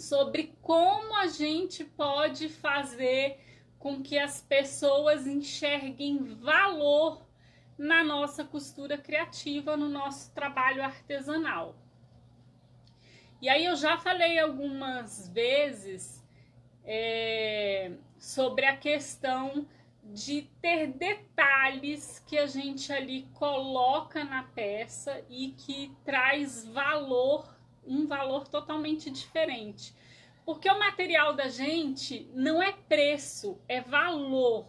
sobre como a gente pode fazer com que as pessoas enxerguem valor na nossa costura criativa, no nosso trabalho artesanal. E aí eu já falei algumas vezes sobre a questão de ter detalhes que a gente ali coloca na peça e que traz valor, um valor totalmente diferente. Porque o material da gente não é preço, é valor.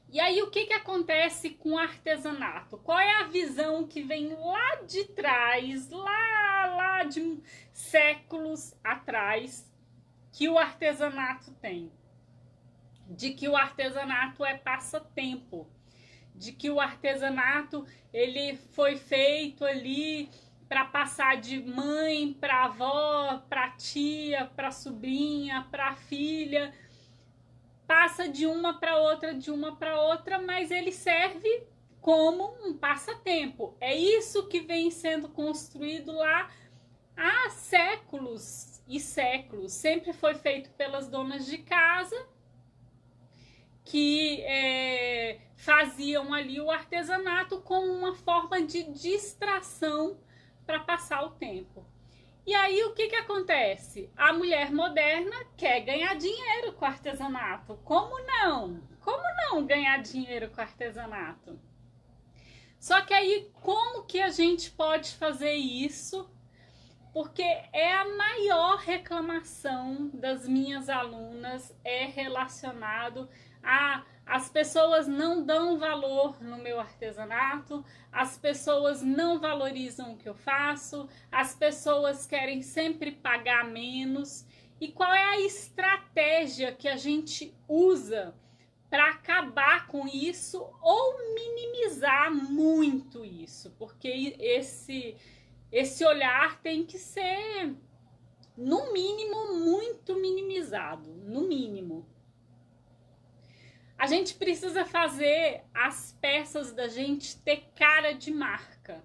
E aí o que acontece com o artesanato? Qual é a visão que vem lá de trás, lá de séculos atrás, que o artesanato tem? De que o artesanato é passatempo, de que o artesanato ele foi feito ali para passar de mãe para avó, para tia, para sobrinha, para filha, passa de uma para outra, mas ele serve como um passatempo. É isso que vem sendo construído lá há séculos e séculos. Sempre foi feito pelas donas de casa, que faziam ali o artesanato como uma forma de distração para passar o tempo. E aí o que acontece? A mulher moderna quer ganhar dinheiro com o artesanato. Como não? Como não ganhar dinheiro com o artesanato? Só que aí como que a gente pode fazer isso? Porque é a maior reclamação das minhas alunas relacionado a as pessoas não dão valor no meu artesanato, as pessoas não valorizam o que eu faço, as pessoas querem sempre pagar menos. E qual é a estratégia que a gente usa para acabar com isso ou minimizar muito isso? Porque esse olhar tem que ser, no mínimo, muito minimizado, no mínimo. A gente precisa fazer as peças da gente ter cara de marca.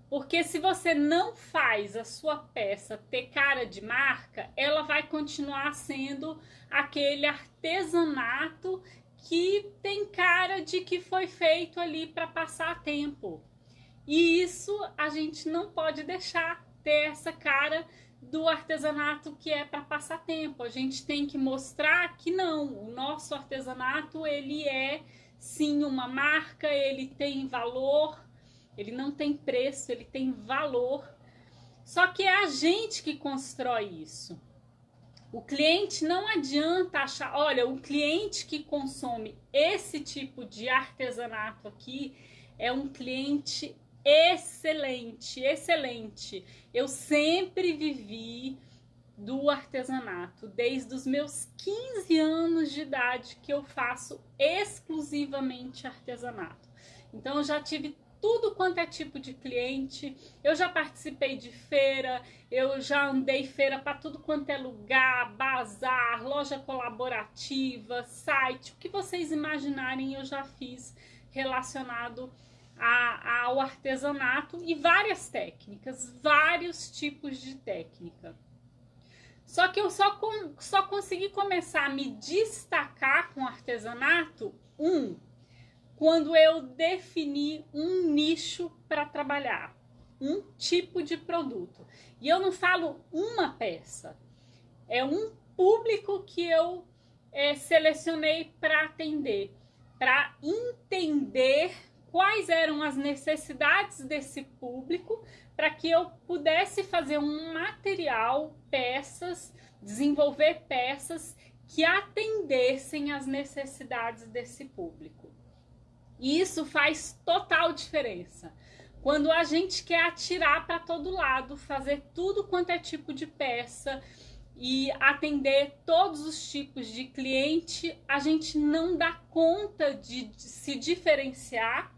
Porque se você não faz a sua peça ter cara de marca, ela vai continuar sendo aquele artesanato que tem cara de que foi feito ali para passar tempo. E isso a gente não pode deixar ter essa cara do artesanato que é para passar tempo. A gente tem que mostrar que não, o nosso artesanato ele é sim uma marca, ele tem valor, ele não tem preço, ele tem valor. Só que é a gente que constrói isso. O cliente não adianta achar, olha, o cliente que consome esse tipo de artesanato aqui é um cliente excelente, excelente. Eu sempre vivi do artesanato, desde os meus 15 anos de idade que eu faço exclusivamente artesanato. Então eu já tive tudo quanto é tipo de cliente, eu já participei de feira, eu já andei feira para tudo quanto é lugar, bazar, loja colaborativa, site, o que vocês imaginarem eu já fiz relacionado ao artesanato e várias técnicas, vários tipos de técnica. Só que eu só consegui começar a me destacar com artesanato, quando eu defini um nicho para trabalhar, um tipo de produto. E eu não falo uma peça, é um público que eu selecionei para atender, para entender quais eram as necessidades desse público, para que eu pudesse fazer um material, peças, desenvolver peças que atendessem às necessidades desse público. E isso faz total diferença. Quando a gente quer atirar para todo lado, fazer tudo quanto é tipo de peça e atender todos os tipos de cliente, a gente não dá conta de se diferenciar,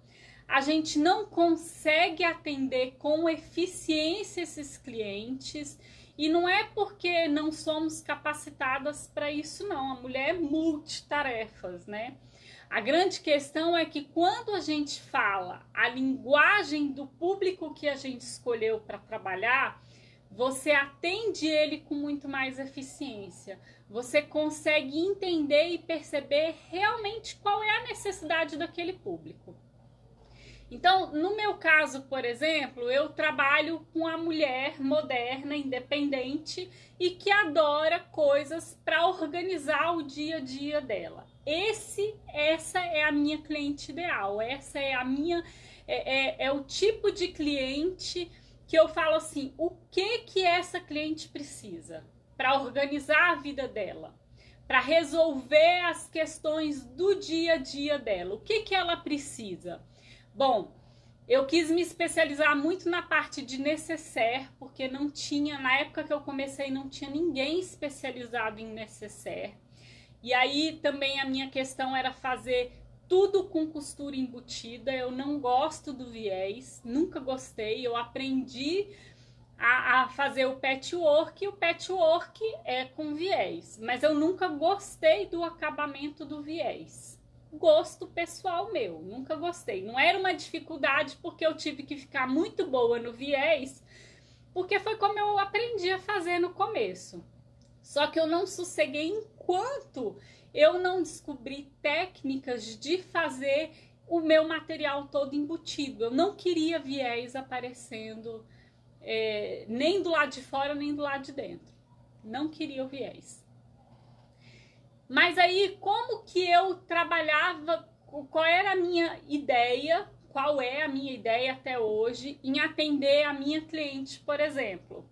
a gente não consegue atender com eficiência esses clientes. E não é porque não somos capacitadas para isso, não. A mulher é multitarefas, né? A grande questão é que quando a gente fala a linguagem do público que a gente escolheu para trabalhar, você atende ele com muito mais eficiência. Você consegue entender e perceber realmente qual é a necessidade daquele público. Então, no meu caso, por exemplo, eu trabalho com a mulher moderna, independente e que adora coisas para organizar o dia a dia dela. Essa é a minha cliente ideal, essa é a minha é o tipo de cliente que eu falo assim, o que essa cliente precisa para organizar a vida dela, para resolver as questões do dia a dia dela, o que ela precisa? Bom, eu quis me especializar muito na parte de nécessaire, porque não tinha, na época que eu comecei, não tinha ninguém especializado em nécessaire. E aí também a minha questão era fazer tudo com costura embutida. Eu não gosto do viés, nunca gostei. Eu aprendi a fazer o patchwork, e o patchwork é com viés, mas eu nunca gostei do acabamento do viés. Gosto pessoal meu, nunca gostei. Não era uma dificuldade porque eu tive que ficar muito boa no viés, porque foi como eu aprendi a fazer no começo. Só que eu não sosseguei enquanto eu não descobri técnicas de fazer o meu material todo embutido. Eu não queria viés aparecendo nem do lado de fora, nem do lado de dentro. Não queria o viés. Mas aí, como que eu trabalhava, qual era a minha ideia, qual é a minha ideia até hoje em atender a minha cliente, por exemplo?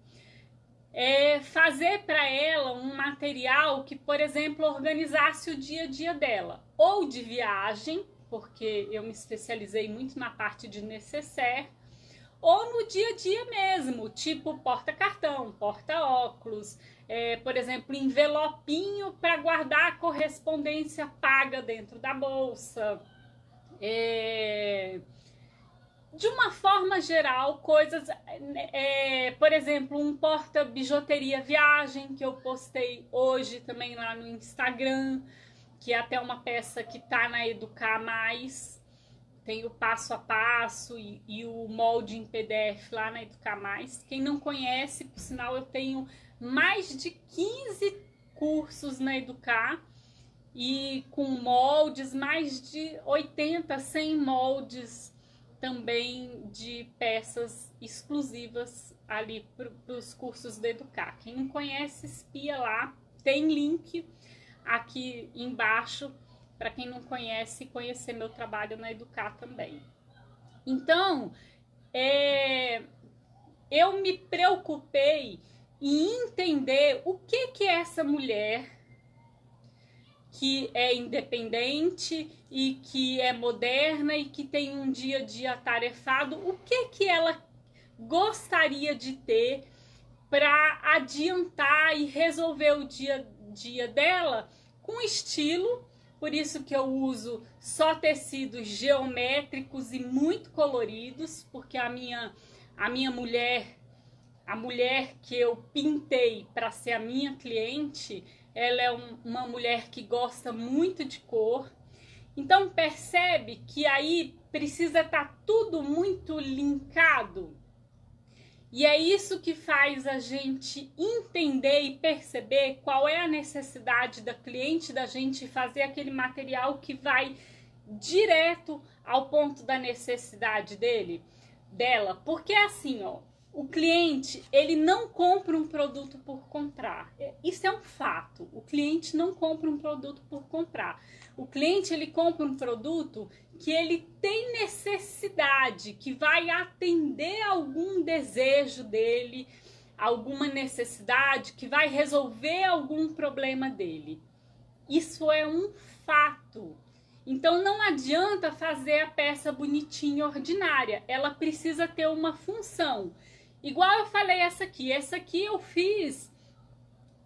Fazer para ela um material que, por exemplo, organizasse o dia a dia dela, ou de viagem, porque eu me especializei muito na parte de nécessaire, ou no dia a dia mesmo, tipo porta-cartão, porta-óculos, por exemplo, envelopinho para guardar a correspondência paga dentro da bolsa. De uma forma geral, coisas, por exemplo, um porta-bijuteria viagem que eu postei hoje também lá no Instagram, que é até uma peça que tá na Educar Mais. Tem o passo a passo e o molde em PDF lá na Educar Mais. Quem não conhece, por sinal, eu tenho mais de 15 cursos na Educar e com moldes, mais de 80, 100 moldes também de peças exclusivas ali para os cursos da Educar. Quem não conhece, espia lá, tem link aqui embaixo para quem não conhece, conhecer meu trabalho na Educar também. Então, eu me preocupei em entender o que é essa mulher que é independente e que é moderna e que tem um dia a dia atarefado, o que ela gostaria de ter para adiantar e resolver o dia a dia dela com estilo. Por isso que eu uso só tecidos geométricos e muito coloridos, porque a minha mulher, a mulher que eu pintei para ser a minha cliente, ela é uma mulher que gosta muito de cor. Então percebe que aí precisa estar tudo muito linkado. E é isso que faz a gente entender e perceber qual é a necessidade da cliente, da gente fazer aquele material que vai direto ao ponto da necessidade dela. Porque é assim, ó, o cliente, ele não compra um produto por comprar. Isso é um fato. O cliente não compra um produto por comprar. O cliente, ele compra um produto que ele tem necessidade, que vai atender algum desejo dele, alguma necessidade, que vai resolver algum problema dele. Isso é um fato. Então não adianta fazer a peça bonitinha, ordinária. Ela precisa ter uma função. Igual eu falei essa aqui eu fiz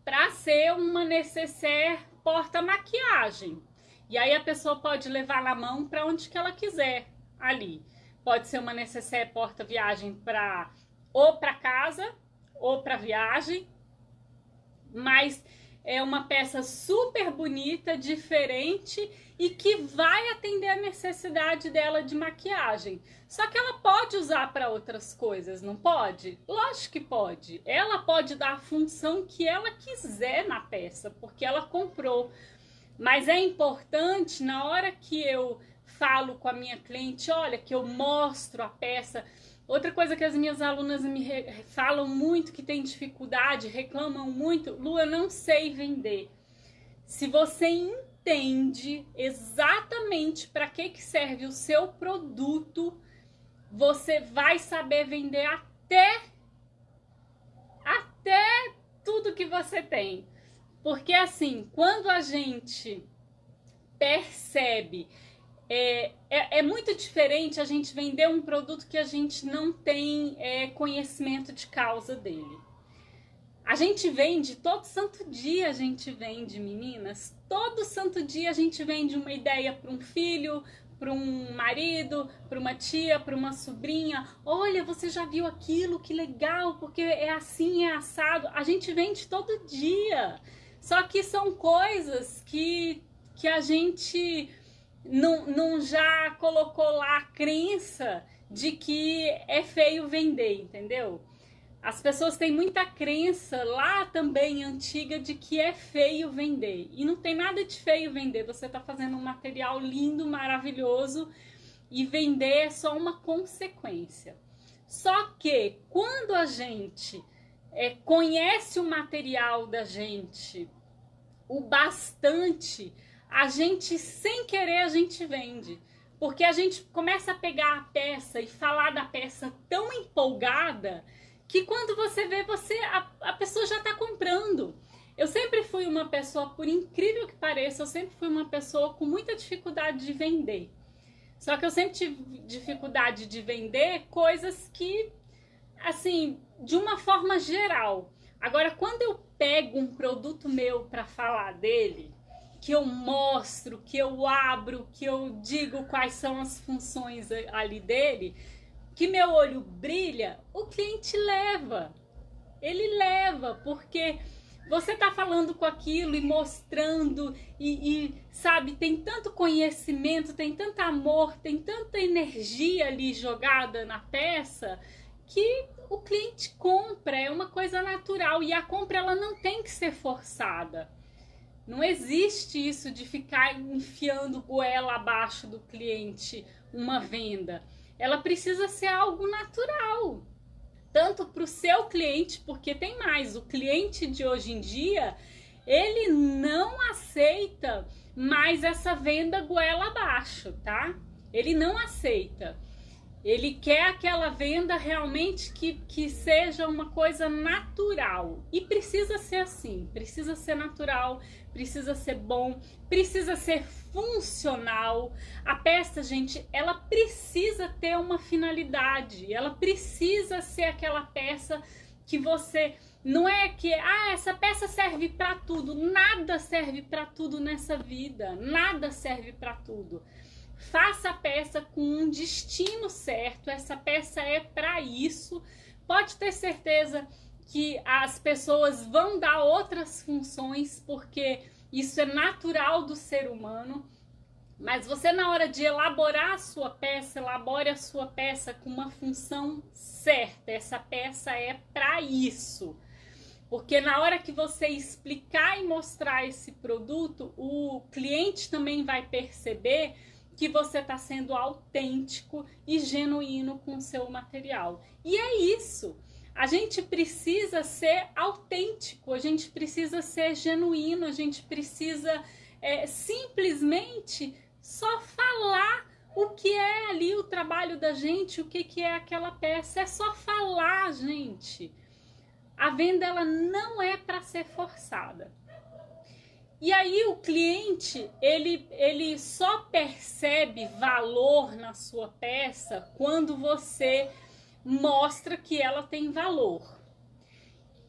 para ser uma nécessaire porta-maquiagem. E aí a pessoa pode levar na mão para onde que ela quiser ali. Pode ser uma nécessaire porta-viagem ou para casa ou para viagem. Mas é uma peça super bonita, diferente e que vai atender a necessidade dela de maquiagem. Só que ela pode usar para outras coisas, não pode? Lógico que pode. Ela pode dar a função que ela quiser na peça, porque ela comprou. Mas é importante, na hora que eu falo com a minha cliente, olha, que eu mostro a peça. Outra coisa que as minhas alunas me falam muito, que tem dificuldade, reclamam muito: Lu, eu não sei vender. Se você entende exatamente para que serve o seu produto, você vai saber vender até tudo que você tem. Porque assim, quando a gente percebe, é muito diferente a gente vender um produto que a gente não tem conhecimento de causa dele. A gente vende, todo santo dia a gente vende, meninas. Todo santo dia a gente vende uma ideia para um filho, para um marido, para uma tia, para uma sobrinha. Olha, você já viu aquilo? Que legal, porque é assim, é assado. A gente vende todo dia. Só que são coisas que a gente não já colocou lá a crença de que é feio vender, entendeu? As pessoas têm muita crença lá também antiga de que é feio vender. E não tem nada de feio vender. Você está fazendo um material lindo, maravilhoso, e vender é só uma consequência. Só que quando a gente conhece o material da gente o bastante, a gente, sem querer, a gente vende. Porque a gente começa a pegar a peça e falar da peça tão empolgada que quando você vê, a pessoa já está comprando. Eu sempre fui uma pessoa, por incrível que pareça, eu sempre fui uma pessoa com muita dificuldade de vender. Só que eu sempre tive dificuldade de vender coisas que, assim, de uma forma geral. Agora, quando eu pego um produto meu para falar dele, que eu mostro, que eu abro, que eu digo quais são as funções ali dele, que meu olho brilha, o cliente leva. Ele leva, porque você tá falando com aquilo e mostrando e sabe, tem tanto conhecimento, tem tanto amor, tem tanta energia ali jogada na peça que o cliente compra, é uma coisa natural. E a compra, ela não tem que ser forçada. Não existe isso de ficar enfiando goela abaixo do cliente uma venda. Ela precisa ser algo natural, tanto para o seu cliente, porque tem mais, o cliente de hoje em dia, ele não aceita mais essa venda goela abaixo, tá? Ele não aceita. Ele quer aquela venda realmente que seja uma coisa natural. E precisa ser assim, precisa ser natural, precisa ser bom, precisa ser funcional. A peça, gente, ela precisa ter uma finalidade, ela precisa ser aquela peça que você... Não é que, essa peça serve para tudo. Nada serve para tudo nessa vida, nada serve para tudo. Faça a peça com um destino certo, essa peça é para isso. Pode ter certeza que as pessoas vão dar outras funções, porque isso é natural do ser humano. Mas você, na hora de elaborar a sua peça, elabore a sua peça com uma função certa. Essa peça é para isso. Porque na hora que você explicar e mostrar esse produto, o cliente também vai perceber que você está sendo autêntico e genuíno com o seu material. E é isso. A gente precisa ser autêntico, a gente precisa ser genuíno, a gente precisa simplesmente só falar o que é ali o trabalho da gente, o que é aquela peça. É só falar, gente. A venda, ela não é para ser forçada. E aí o cliente, ele só percebe valor na sua peça quando você mostra que ela tem valor.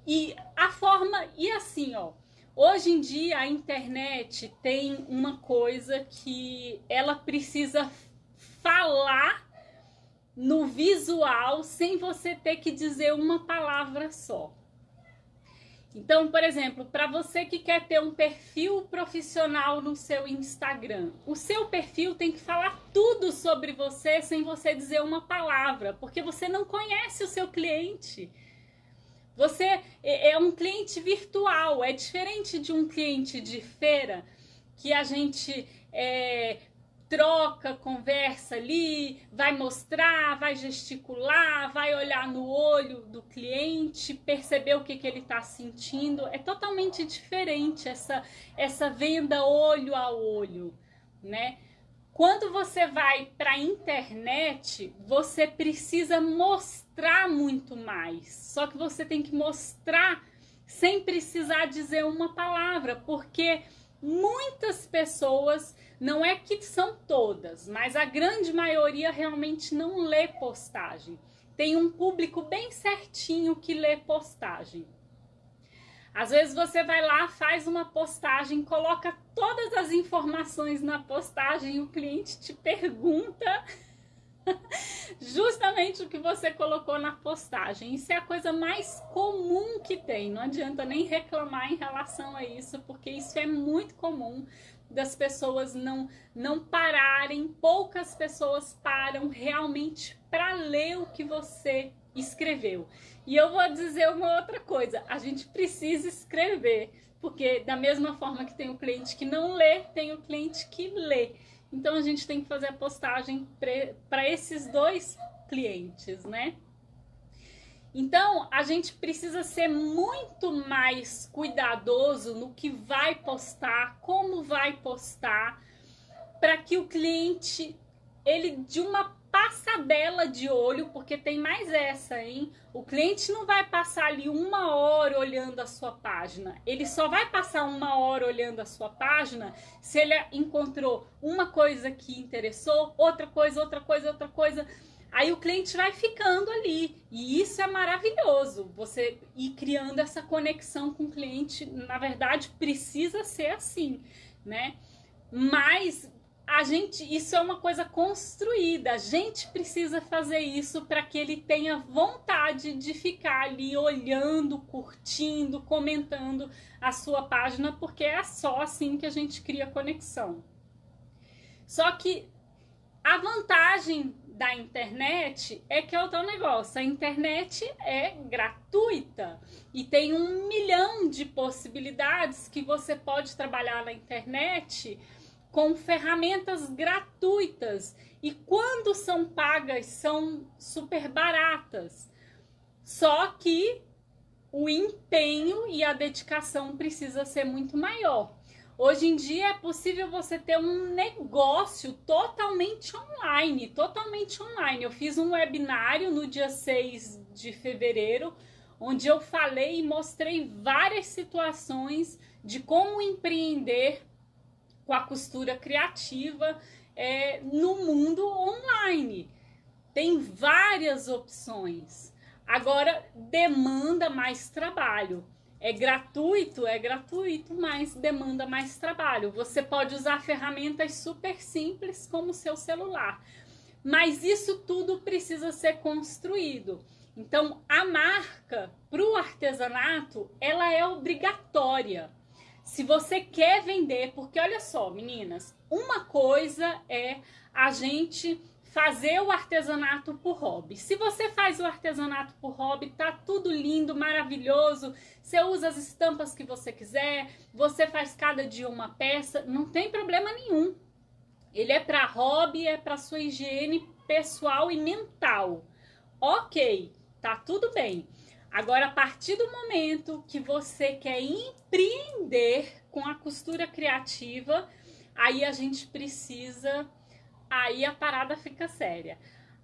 E a forma, e assim, ó, hoje em dia a internet tem uma coisa que ela precisa falar no visual sem você ter que dizer uma palavra só. Então, por exemplo, para você que quer ter um perfil profissional no seu Instagram, o seu perfil tem que falar tudo sobre você sem você dizer uma palavra, porque você não conhece o seu cliente. Você é um cliente virtual, é diferente de um cliente de feira que a gente troca, conversa ali, vai mostrar, vai gesticular, vai olhar no olho do cliente, perceber o que ele está sentindo. É totalmente diferente essa venda olho a olho, né? Quando você vai para a internet, você precisa mostrar muito mais. Só que você tem que mostrar sem precisar dizer uma palavra, porque muitas pessoas, não é que são todas, mas a grande maioria realmente não lê postagem. Tem um público bem certinho que lê postagem. Às vezes você vai lá, faz uma postagem, coloca todas as informações na postagem e o cliente te pergunta justamente o que você colocou na postagem. Isso é a coisa mais comum que tem. Não adianta nem reclamar em relação a isso, porque isso é muito comum das pessoas não pararem. Poucas pessoas param realmente para ler o que você escreveu. E eu vou dizer uma outra coisa, a gente precisa escrever, porque da mesma forma que tem o cliente que não lê, tem o cliente que lê. Então a gente tem que fazer a postagem para esses dois clientes, né? Então a gente precisa ser muito mais cuidadoso no que vai postar, como vai postar, para que o cliente, ele de uma passadela de olho, porque tem mais essa, hein? O cliente não vai passar ali 1 hora olhando a sua página. Ele só vai passar 1 hora olhando a sua página se ele encontrou uma coisa que interessou, outra coisa, outra coisa, outra coisa. Aí o cliente vai ficando ali. E isso é maravilhoso. Você ir criando essa conexão com o cliente, na verdade, precisa ser assim, né? Mas isso é uma coisa construída, a gente precisa fazer isso para que ele tenha vontade de ficar ali olhando, curtindo, comentando a sua página, porque é só assim que a gente cria conexão. Só que a vantagem da internet é que é o tal negócio, a internet é gratuita e tem 1 milhão de possibilidades que você pode trabalhar na internet com ferramentas gratuitas, e quando são pagas são super baratas. Só que o empenho e a dedicação precisa ser muito maior. Hoje em dia é possível você ter um negócio totalmente online, totalmente online. Eu fiz um webinário no dia 6 de fevereiro, onde eu falei e mostrei várias situações de como empreender com a costura criativa no mundo online. Tem várias opções. Agora, demanda mais trabalho. É gratuito, mas demanda mais trabalho. Você pode usar ferramentas super simples como o seu celular. Mas isso tudo precisa ser construído. Então, a marca para o artesanato, ela é obrigatória. Se você quer vender, porque olha só, meninas, uma coisa é a gente fazer o artesanato por hobby. Se você faz o artesanato por hobby, tá tudo lindo, maravilhoso, você usa as estampas que você quiser, você faz cada dia uma peça, não tem problema nenhum. Ele é para hobby, é para sua higiene pessoal e mental. Ok, tá tudo bem. Agora, a partir do momento que você quer empreender com a costura criativa, aí a gente precisa, aí a parada fica séria.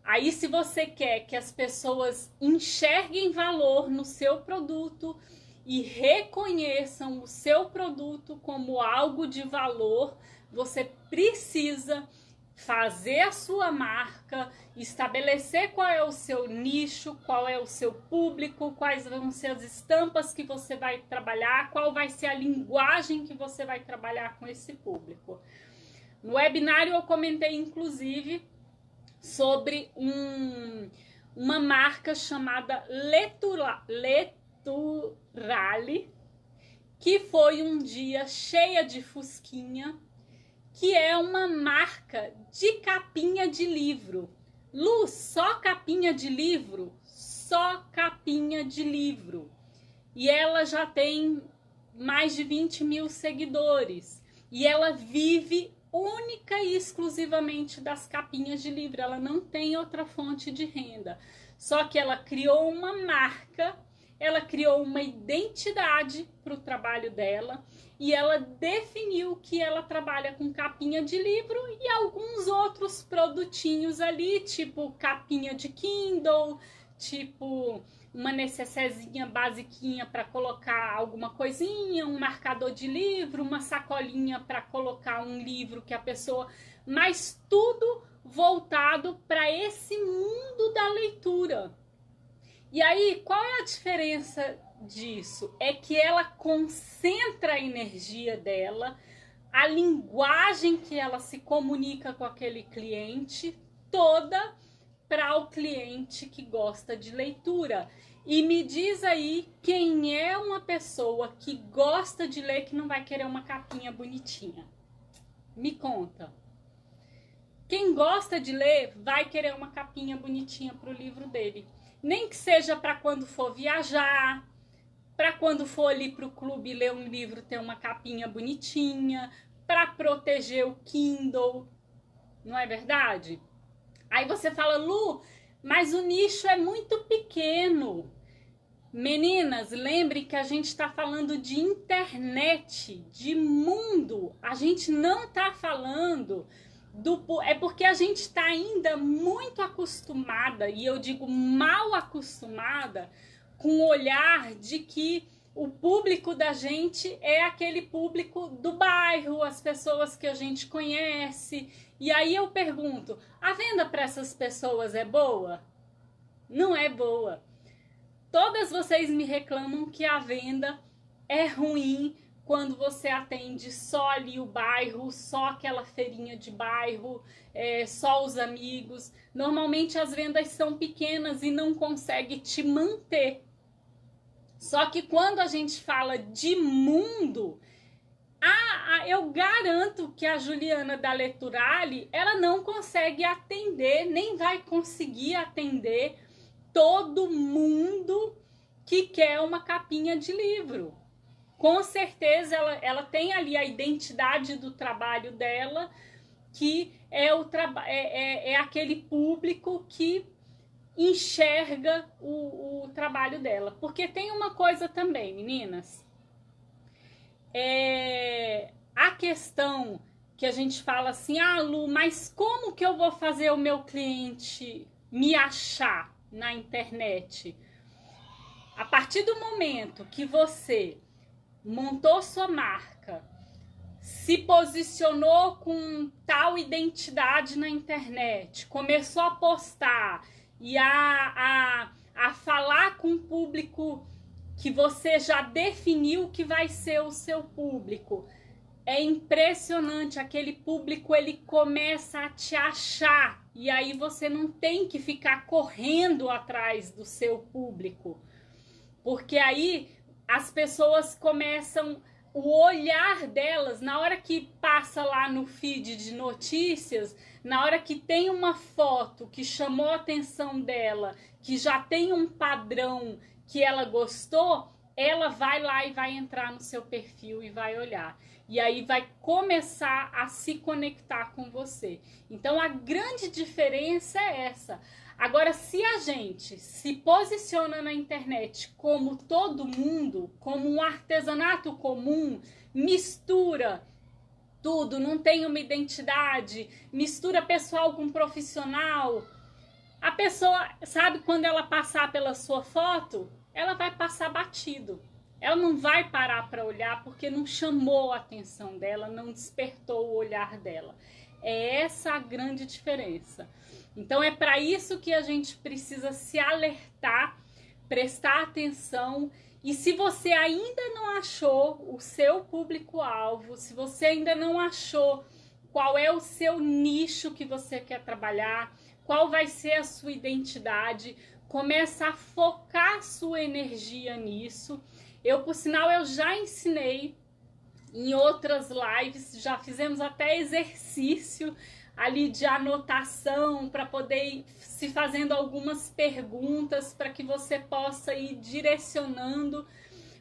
Aí, se você quer que as pessoas enxerguem valor no seu produto e reconheçam o seu produto como algo de valor, você precisa fazer a sua marca, estabelecer qual é o seu nicho, qual é o seu público, quais vão ser as estampas que você vai trabalhar, qual vai ser a linguagem que você vai trabalhar com esse público. No webinário eu comentei inclusive sobre uma marca chamada Leturale, que foi um dia cheia de fusquinha, que é uma marca de capinha de livro. Lu, só capinha de livro? Só capinha de livro. E ela já tem mais de 20 mil seguidores. E ela vive única e exclusivamente das capinhas de livro. Ela não tem outra fonte de renda. Só que ela criou uma marca, ela criou uma identidade para o trabalho dela e ela definiu que ela trabalha com capinha de livro e alguns outros produtinhos ali, tipo capinha de Kindle, tipo uma necessezinha basiquinha para colocar alguma coisinha, um marcador de livro, uma sacolinha para colocar um livro que a pessoa... Mas tudo voltado para esse mundo da leitura. E aí, qual é a diferença disso? É que ela concentra a energia dela, a linguagem que ela se comunica com aquele cliente, toda para o cliente que gosta de leitura. E me diz aí quem é uma pessoa que gosta de ler que não vai querer uma capinha bonitinha. Me conta. Quem gosta de ler vai querer uma capinha bonitinha para o livro dele. Nem que seja para quando for viajar, para quando for ali para o clube ler um livro ter uma capinha bonitinha, para proteger o Kindle, não é verdade? Aí você fala, Lu, mas o nicho é muito pequeno. Meninas, lembrem que a gente está falando de internet, de mundo. A gente não está falando... É porque a gente está ainda muito acostumada, e eu digo mal acostumada, com o olhar de que o público da gente é aquele público do bairro, as pessoas que a gente conhece. E aí eu pergunto, a venda para essas pessoas é boa? Não é boa. Todas vocês me reclamam que a venda é ruim quando você atende só ali o bairro, só aquela feirinha de bairro, só os amigos. Normalmente as vendas são pequenas e não consegue te manter. Só que quando a gente fala de mundo, eu garanto que a Juliana da Leturali, ela não consegue atender, nem vai conseguir atender todo mundo que quer uma capinha de livro. Com certeza ela tem ali a identidade do trabalho dela, que é aquele público que enxerga o trabalho dela. Porque tem uma coisa também, meninas. A questão que a gente fala assim, Lu, mas como que eu vou fazer o meu cliente me achar na internet? A partir do momento que você montou sua marca, se posicionou com tal identidade na internet, começou a postar e a falar com o público que você já definiu que vai ser o seu público, é impressionante, aquele público ele começa a te achar e aí você não tem que ficar correndo atrás do seu público, porque aí as pessoas começam, o olhar delas, na hora que passa lá no feed de notícias, na hora que tem uma foto que chamou a atenção dela, que já tem um padrão que ela gostou, ela vai lá e vai entrar no seu perfil e vai olhar. E aí vai começar a se conectar com você. Então a grande diferença é essa. Agora, se a gente se posiciona na internet como todo mundo, como um artesanato comum, mistura tudo, não tem uma identidade, mistura pessoal com profissional, a pessoa, sabe, quando ela passar pela sua foto, ela vai passar batido. Ela não vai parar para olhar porque não chamou a atenção dela, não despertou o olhar dela. É essa a grande diferença. Então é para isso que a gente precisa se alertar, prestar atenção. E se você ainda não achou o seu público-alvo, se você ainda não achou qual é o seu nicho que você quer trabalhar, qual vai ser a sua identidade, começa a focar sua energia nisso Por sinal, eu já ensinei em outras lives, já fizemos até exercício ali de anotação para poder ir se fazendo algumas perguntas para que você possa ir direcionando,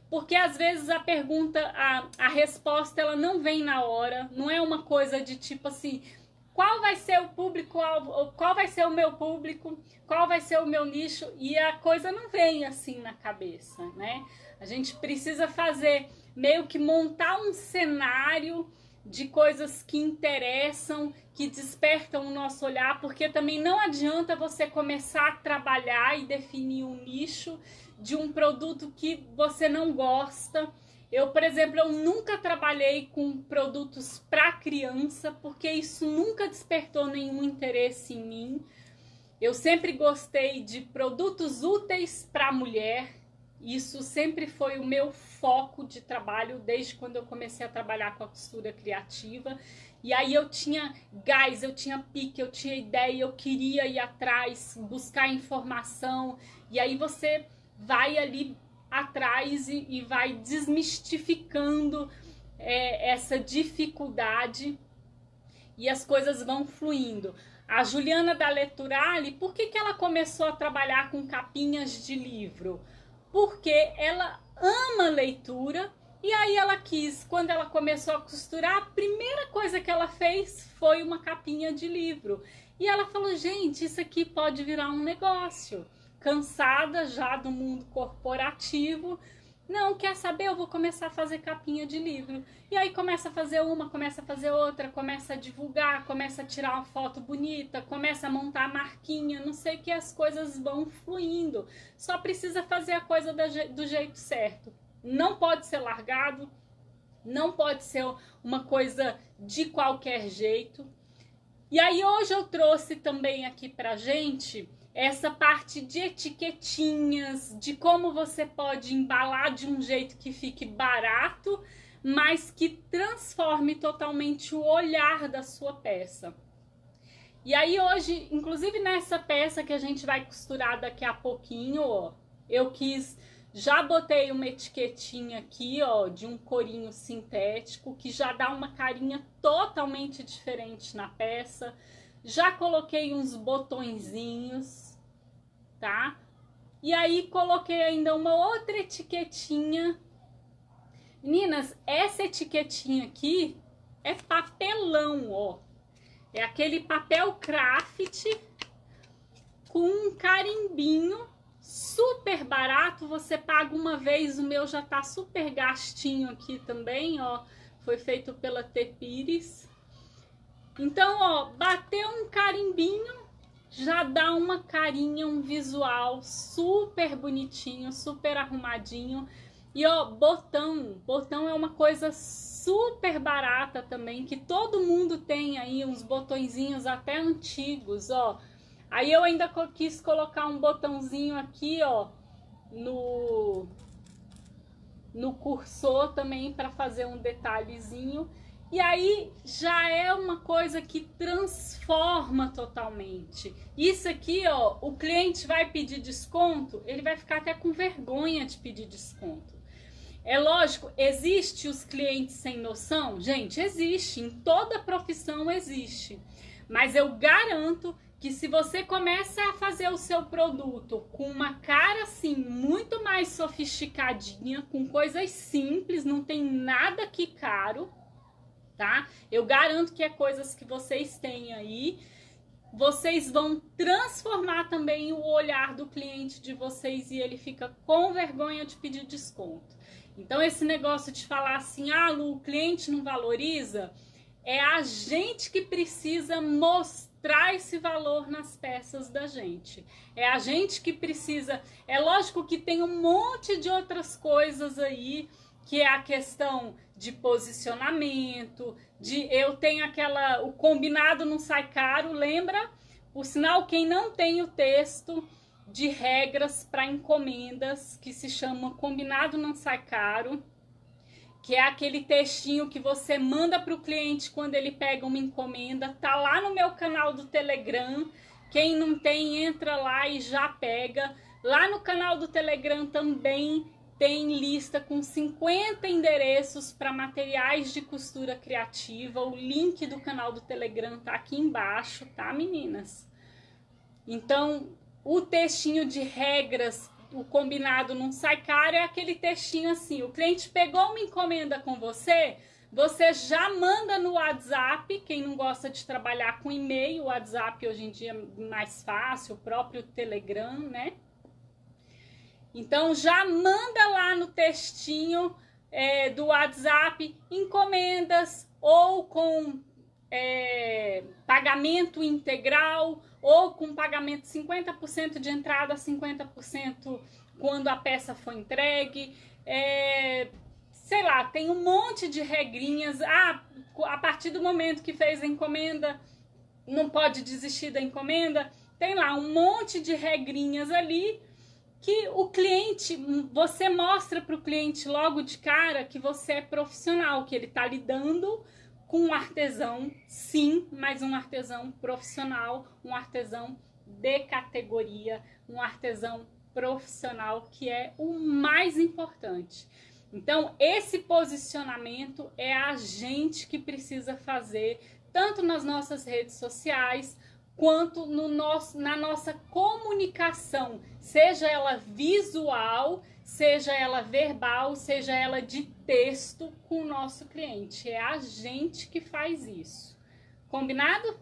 porque às vezes a pergunta, a resposta ela não vem na hora, não é uma coisa de tipo assim, qual vai ser o público-alvo, qual vai ser o meu público, qual vai ser o meu nicho, e a coisa não vem assim na cabeça, né? A gente precisa fazer, meio que montar um cenário de coisas que interessam, que despertam o nosso olhar, porque também não adianta você começar a trabalhar e definir um nicho de um produto que você não gosta. Eu, por exemplo, eu nunca trabalhei com produtos para criança, porque isso nunca despertou nenhum interesse em mim. Eu sempre gostei de produtos úteis para mulher. Isso sempre foi o meu foco de trabalho desde quando eu comecei a trabalhar com a costura criativa. E aí eu tinha gás, eu tinha pique, eu tinha ideia, eu queria ir atrás, buscar informação. E aí você vai ali atrás e vai desmistificando essa dificuldade e as coisas vão fluindo. A Juliana da Leturali, por que ela começou a trabalhar com capinhas de livro? Porque ela ama leitura e aí ela quis, quando ela começou a costurar, a primeira coisa que ela fez foi uma capinha de livro. E ela falou, gente, isso aqui pode virar um negócio. Cansada já do mundo corporativo, não, quer saber? Eu vou começar a fazer capinha de livro. E aí começa a fazer uma, começa a fazer outra, começa a divulgar, começa a tirar uma foto bonita, começa a montar a marquinha, não sei o que, as coisas vão fluindo. Só precisa fazer a coisa do jeito certo. Não pode ser largado, não pode ser uma coisa de qualquer jeito. E aí hoje eu trouxe também aqui pra gente essa parte de etiquetinhas, de como você pode embalar de um jeito que fique barato, mas que transforme totalmente o olhar da sua peça. E aí hoje, inclusive nessa peça que a gente vai costurar daqui a pouquinho, ó, já botei uma etiquetinha aqui, ó, de um corinho sintético, que já dá uma carinha totalmente diferente na peça. Já coloquei uns botõezinhos, tá? E aí coloquei ainda uma outra etiquetinha. Meninas, essa etiquetinha aqui é papelão, ó. É aquele papel craft com um carimbinho super barato. Você paga uma vez, o meu já tá super gastinho aqui também, ó. Foi feito pela T. Pires. Então, ó, bateu um carimbinho, já dá uma carinha, um visual super bonitinho, super arrumadinho. E, ó, botão é uma coisa super barata também, que todo mundo tem aí, uns botõezinhos até antigos, ó. Aí eu ainda quis colocar um botãozinho aqui, ó, no cursor também, para fazer um detalhezinho. E aí já é uma coisa que transforma totalmente. Isso aqui, ó, o cliente vai pedir desconto, ele vai ficar até com vergonha de pedir desconto. É lógico, existe os clientes sem noção? Gente, existe, em toda profissão existe. Mas eu garanto que se você começa a fazer o seu produto com uma cara assim, muito mais sofisticadinha, com coisas simples, não tem nada que caro, tá? Eu garanto que é coisas que vocês têm aí, vocês vão transformar também o olhar do cliente de vocês e ele fica com vergonha de pedir desconto. Então esse negócio de falar assim, ah, Lu, o cliente não valoriza, é a gente que precisa mostrar esse valor nas peças da gente. É a gente que precisa, é lógico que tem um monte de outras coisas aí, que é a questão de posicionamento, eu tenho o combinado não sai caro, lembra? Por sinal, quem não tem o texto de regras para encomendas, que se chama Combinado Não Sai Caro, que é aquele textinho que você manda para o cliente quando ele pega uma encomenda, tá lá no meu canal do Telegram. Quem não tem, entra lá e já pega. Lá no canal do Telegram também tem lista com 50 endereços para materiais de costura criativa. O link do canal do Telegram tá aqui embaixo, tá, meninas? Então, o textinho de regras, o combinado não sai caro, é aquele textinho assim, o cliente pegou uma encomenda com você, você já manda no WhatsApp. Quem não gosta de trabalhar com e-mail, o WhatsApp hoje em dia é mais fácil, o próprio Telegram, né? Então, já manda lá no textinho do WhatsApp encomendas ou com pagamento integral ou com pagamento 50% de entrada, 50% quando a peça for entregue. Sei lá, tem um monte de regrinhas. A partir do momento que fez a encomenda, não pode desistir da encomenda. Tem lá um monte de regrinhas ali que o cliente, você mostra para o cliente logo de cara que você é profissional, que ele está lidando com um artesão, sim, mas um artesão profissional, um artesão de categoria, um artesão profissional, que é o mais importante. Então, esse posicionamento é a gente que precisa fazer, tanto nas nossas redes sociais, quanto na nossa comunicação, seja ela visual, seja ela verbal, seja ela de texto com o nosso cliente. É a gente que faz isso. Combinado?